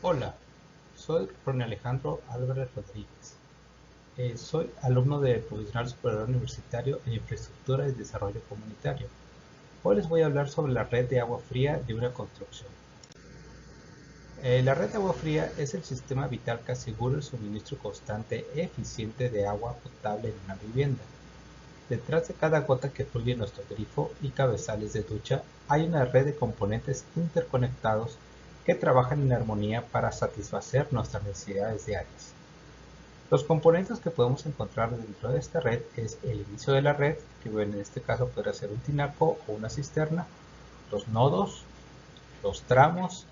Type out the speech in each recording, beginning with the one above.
Hola, soy Ronnie Alejandro Álvarez Rodríguez. Soy alumno del Profesional Superior Universitario en Infraestructura y Desarrollo Comunitario. Hoy les voy a hablar sobre la red de agua fría de una construcción. La red de agua fría es el sistema vital que asegura el suministro constante e eficiente de agua potable en una vivienda. Detrás de cada gota que fluye en nuestro grifo y cabezales de ducha hay una red de componentes interconectados que trabajan en armonía para satisfacer nuestras necesidades diarias. Los componentes que podemos encontrar dentro de esta red es el inicio de la red, que en este caso podría ser un tinaco o una cisterna, los nodos, los tramos,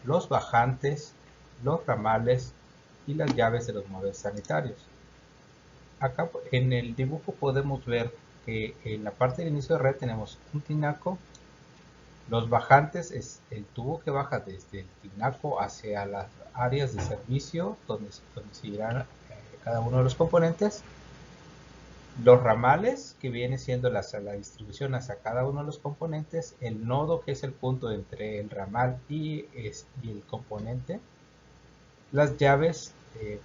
los bajantes, los ramales y las llaves de los muebles sanitarios. Acá en el dibujo podemos ver que en la parte del inicio de red tenemos un tinaco. Los bajantes es el tubo que baja desde el tinaco hacia las áreas de servicio donde se irán cada uno de los componentes. Los ramales, que viene siendo la distribución hacia cada uno de los componentes. El nodo, que es el punto entre el ramal y el componente. Las llaves,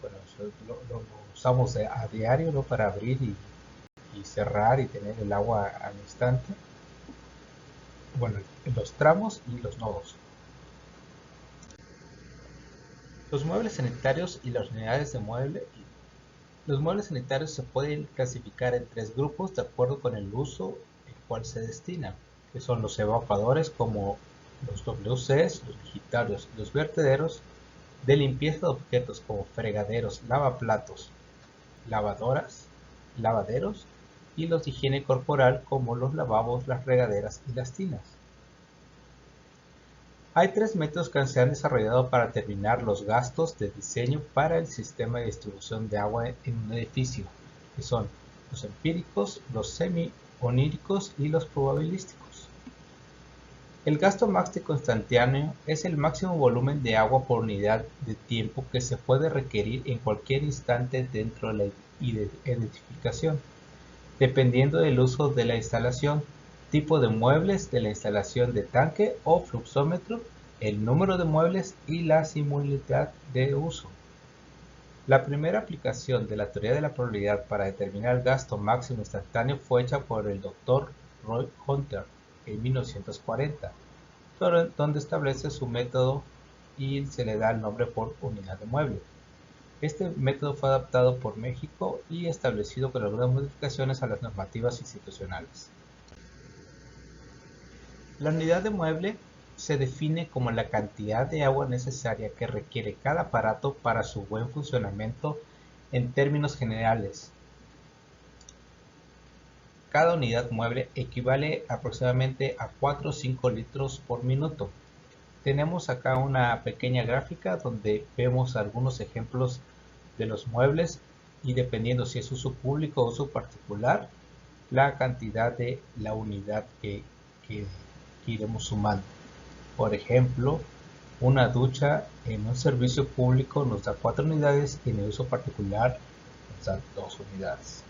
bueno, lo usamos a diario, ¿no? Para abrir y cerrar y tener el agua al instante. Bueno, los tramos y los nodos. Los muebles sanitarios y las unidades de mueble. Los muebles sanitarios se pueden clasificar en tres grupos de acuerdo con el uso el cual se destina, que son los evacuadores como los WCs, los digitarios, los vertederos, de limpieza de objetos como fregaderos, lavaplatos, lavadoras, lavaderos, y los de higiene corporal como los lavabos, las regaderas y las tinas. Hay tres métodos que se han desarrollado para determinar los gastos de diseño para el sistema de distribución de agua en un edificio, que son los empíricos, los semi-oníricos y los probabilísticos. El gasto máximo instantáneo es el máximo volumen de agua por unidad de tiempo que se puede requerir en cualquier instante dentro de la edificación, dependiendo del uso de la instalación, tipo de muebles de la instalación de tanque o fluxómetro, el número de muebles y la simultaneidad de uso. La primera aplicación de la teoría de la probabilidad para determinar el gasto máximo instantáneo fue hecha por el Dr. Roy Hunter en 1940, donde establece su método y se le da el nombre por unidad de mueble. Este método fue adaptado por México y establecido con algunas modificaciones a las normativas institucionales. La unidad de mueble se define como la cantidad de agua necesaria que requiere cada aparato para su buen funcionamiento en términos generales. Cada unidad mueble equivale aproximadamente a 4 o 5 litros por minuto. Tenemos acá una pequeña gráfica donde vemos algunos ejemplos de los muebles y dependiendo si es uso público o uso particular, la cantidad de la unidad que iremos sumando. Por ejemplo, una ducha en un servicio público nos da 4 unidades y en el uso particular nos da 2 unidades.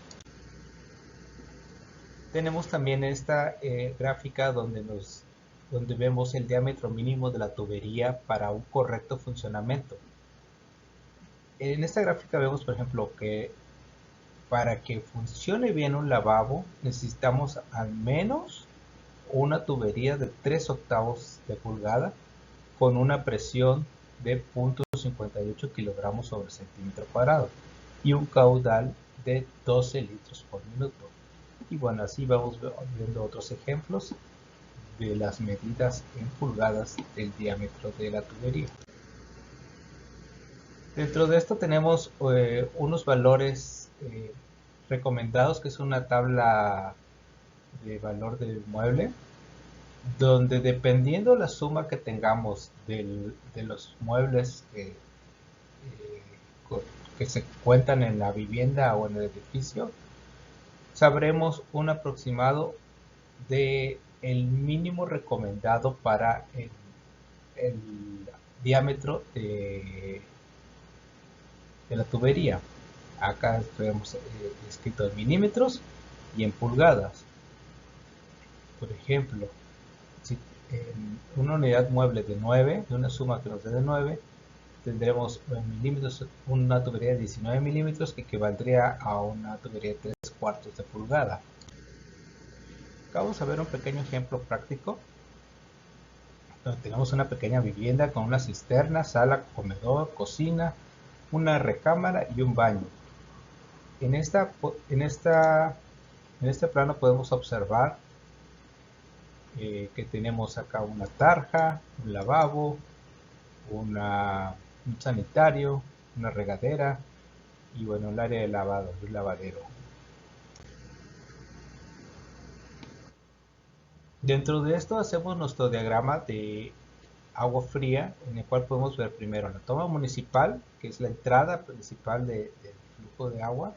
Tenemos también esta gráfica donde vemos el diámetro mínimo de la tubería para un correcto funcionamiento. En esta gráfica vemos, por ejemplo, que para que funcione bien un lavabo necesitamos al menos una tubería de 3/8 de pulgada con una presión de 0.58 kilogramos sobre centímetro cuadrado y un caudal de 12 litros por minuto. Y bueno, así vamos viendo otros ejemplos de las medidas en pulgadas del diámetro de la tubería. Dentro de esto tenemos unos valores recomendados, que es una tabla de valor del mueble, donde dependiendo la suma que tengamos de los muebles que se cuentan en la vivienda o en el edificio, sabremos un aproximado de el mínimo recomendado para el diámetro de la tubería. Acá tenemos escrito en milímetros y en pulgadas. Por ejemplo, si en una unidad mueble de 9, de una suma que nos dé de 9, tendremos milímetros, una tubería de 19 milímetros que equivaldría a una tubería de 3/4 de pulgada. Acá vamos a ver un pequeño ejemplo práctico donde tenemos una pequeña vivienda con una cisterna, sala, comedor, cocina, una recámara y un baño. En este plano podemos observar que tenemos acá una tarja, un lavabo, un sanitario, una regadera y bueno, el área de lavado, un lavadero. Dentro de esto hacemos nuestro diagrama de agua fría, en el cual podemos ver primero la toma municipal, que es la entrada principal del flujo de agua,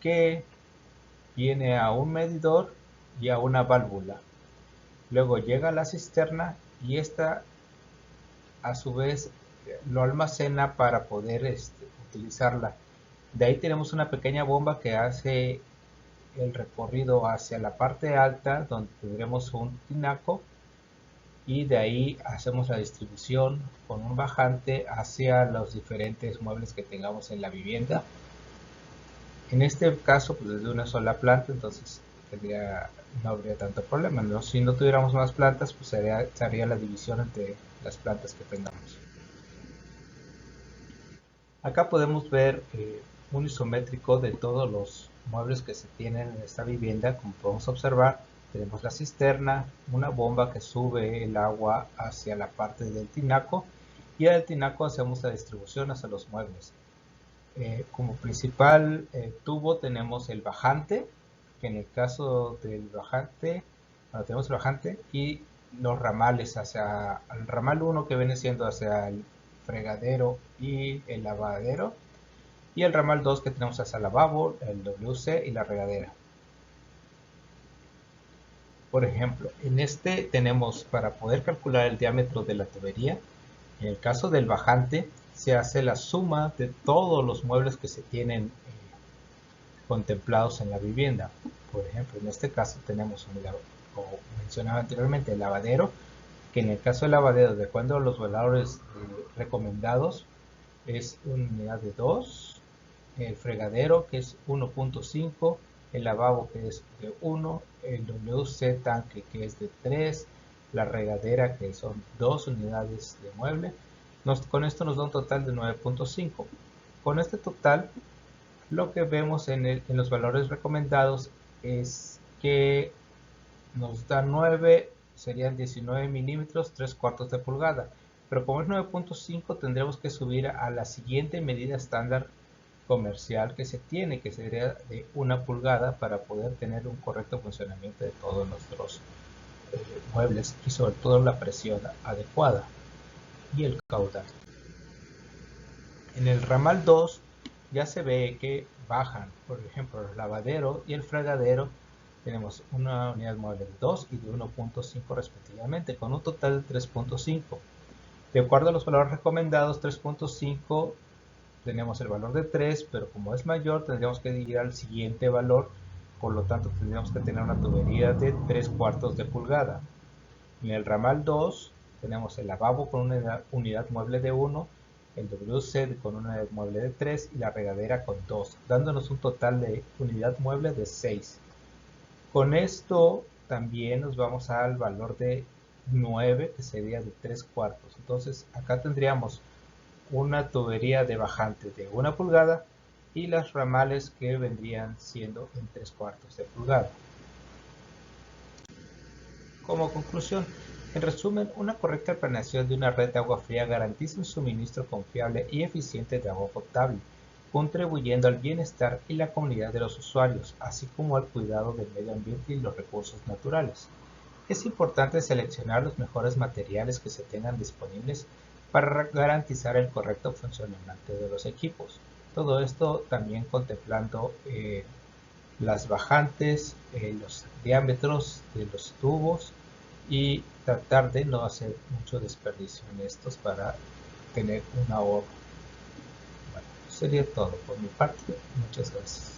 que viene a un medidor y a una válvula. Luego llega a la cisterna y esta a su vez lo almacena para poder utilizarla. De ahí tenemos una pequeña bomba que hace el recorrido hacia la parte alta, donde tendremos un tinaco, y de ahí hacemos la distribución con un bajante hacia los diferentes muebles que tengamos en la vivienda. En este caso, pues desde una sola planta, entonces no habría tanto problema, ¿no? Si no tuviéramos más plantas, pues se haría la división entre las plantas que tengamos. Acá podemos ver un isométrico de todos los muebles que se tienen en esta vivienda. Como podemos observar, tenemos la cisterna, una bomba que sube el agua hacia la parte del tinaco, y del tinaco hacemos la distribución hacia los muebles. Como principal tubo tenemos el bajante, que en el caso del bajante, tenemos el bajante y los ramales hacia el ramal 1, que viene siendo hacia el fregadero y el lavadero, y el ramal 2 que tenemos hacia el lavabo, el WC y la regadera. Por ejemplo, en este tenemos, para poder calcular el diámetro de la tubería, en el caso del bajante se hace la suma de todos los muebles que se tienen contemplados en la vivienda. Por ejemplo, en este caso tenemos, como mencionaba anteriormente, el lavadero, que en el caso del lavadero, de acuerdo a los valores recomendados, es una unidad de 2, el fregadero, que es 1.5, el lavabo, que es de 1, el WC tanque, que es de 3, la regadera, que son 2 unidades de mueble. Con esto nos da un total de 9.5. Con este total, lo que vemos en los valores recomendados es que nos da 9, serían 19 milímetros, 3/4 de pulgada. Pero como es 9.5, tendremos que subir a la siguiente medida estándar comercial que se tiene, que sería de 1 pulgada, para poder tener un correcto funcionamiento de todos nuestros muebles y sobre todo la presión adecuada y el caudal. En el ramal 2 ya se ve que bajan, por ejemplo, el lavadero y el fregadero. Tenemos una unidad mueble de 2 y de 1.5 respectivamente, con un total de 3.5. De acuerdo a los valores recomendados, 3.5, tenemos el valor de 3, pero como es mayor, tendríamos que ir al siguiente valor. Por lo tanto, tendríamos que tener una tubería de 3/4 de pulgada. En el ramal 2 tenemos el lavabo con una unidad mueble de 1, el WC con una unidad mueble de 3 y la regadera con 2, dándonos un total de unidad mueble de 6. Con esto también nos vamos al valor de 9, que sería de 3/4. Entonces acá tendríamos una tubería de bajante de 1 pulgada y las ramales que vendrían siendo en 3/4 de pulgada. Como conclusión, en resumen, una correcta planeación de una red de agua fría garantiza un suministro confiable y eficiente de agua potable, contribuyendo al bienestar y la comunidad de los usuarios, así como al cuidado del medio ambiente y los recursos naturales. Es importante seleccionar los mejores materiales que se tengan disponibles para garantizar el correcto funcionamiento de los equipos. Todo esto también contemplando las bajantes, los diámetros de los tubos, y tratar de no hacer mucho desperdicio en estos para tener un ahorro. Bueno, sería todo por mi parte. Muchas gracias.